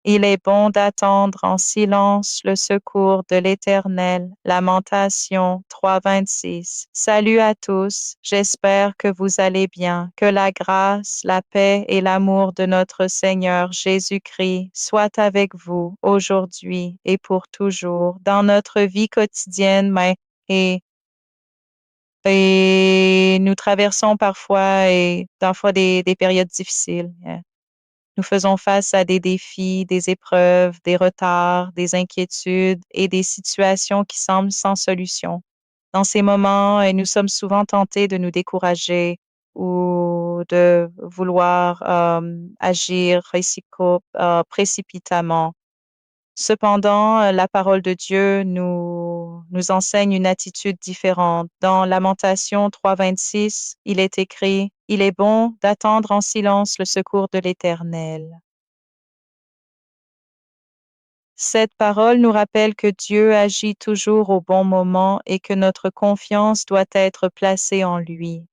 Il est bon d'attendre en silence le secours de l'Éternel. Lamentation 3:26. Salut à tous, j'espère que vous allez bien. Que la grâce, la paix et l'amour de notre Seigneur Jésus-Christ soient avec vous aujourd'hui et pour toujours dans notre vie quotidienne, et nous traversons parfois des périodes difficiles. Nous faisons face à des défis, des épreuves, des retards, des inquiétudes et des situations qui semblent sans solution. Dans ces moments, nous sommes souvent tentés de nous décourager ou de vouloir agir précipitamment. Cependant, la parole de Dieu nous enseigne une attitude différente. Dans Lamentation 3:26, il est écrit, il est bon d'attendre en silence le secours de l'Éternel. Cette parole nous rappelle que Dieu agit toujours au bon moment et que notre confiance doit être placée en lui.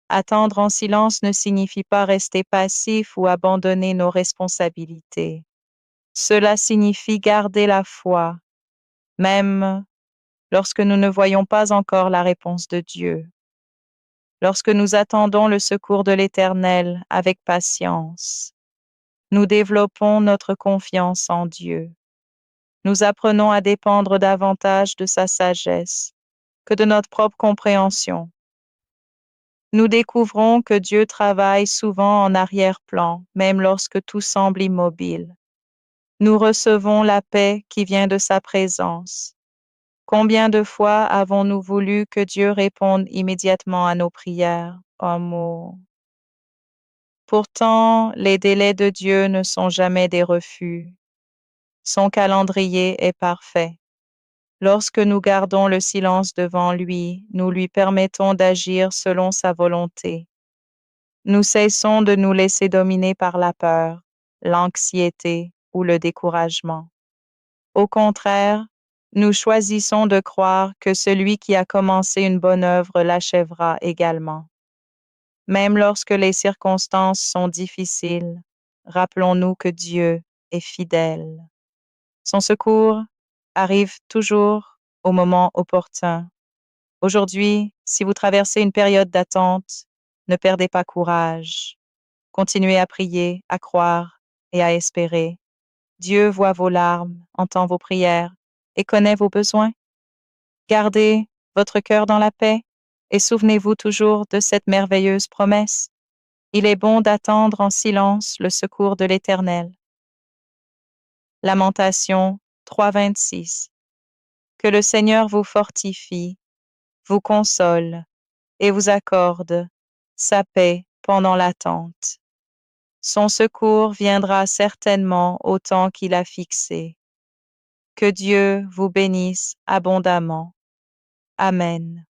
Attendre en silence ne signifie pas rester passif ou abandonner nos responsabilités. Cela signifie garder la foi, même lorsque nous ne voyons pas encore la réponse de Dieu. Lorsque nous attendons le secours de l'Éternel avec patience, nous développons notre confiance en Dieu. Nous apprenons à dépendre davantage de sa sagesse que de notre propre compréhension. Nous découvrons que Dieu travaille souvent en arrière-plan, même lorsque tout semble immobile. Nous recevons la paix qui vient de sa présence. Combien de fois avons-nous voulu que Dieu réponde immédiatement à nos prières? Oh mon. Pourtant, les délais de Dieu ne sont jamais des refus. Son calendrier est parfait. Lorsque nous gardons le silence devant lui, nous lui permettons d'agir selon sa volonté. Nous cessons de nous laisser dominer par la peur, l'anxiété ou le découragement. Au contraire, nous choisissons de croire que celui qui a commencé une bonne œuvre l'achèvera également. Même lorsque les circonstances sont difficiles, rappelons-nous que Dieu est fidèle. Son secours arrive toujours au moment opportun. Aujourd'hui, si vous traversez une période d'attente, ne perdez pas courage. Continuez à prier, à croire et à espérer. Dieu voit vos larmes, entend vos prières et connaît vos besoins. Gardez votre cœur dans la paix et souvenez-vous toujours de cette merveilleuse promesse. Il est bon d'attendre en silence le secours de l'Éternel. Lamentation 3:26. Que le Seigneur vous fortifie, vous console et vous accorde sa paix pendant l'attente. Son secours viendra certainement au temps qu'il a fixé. Que Dieu vous bénisse abondamment. Amen.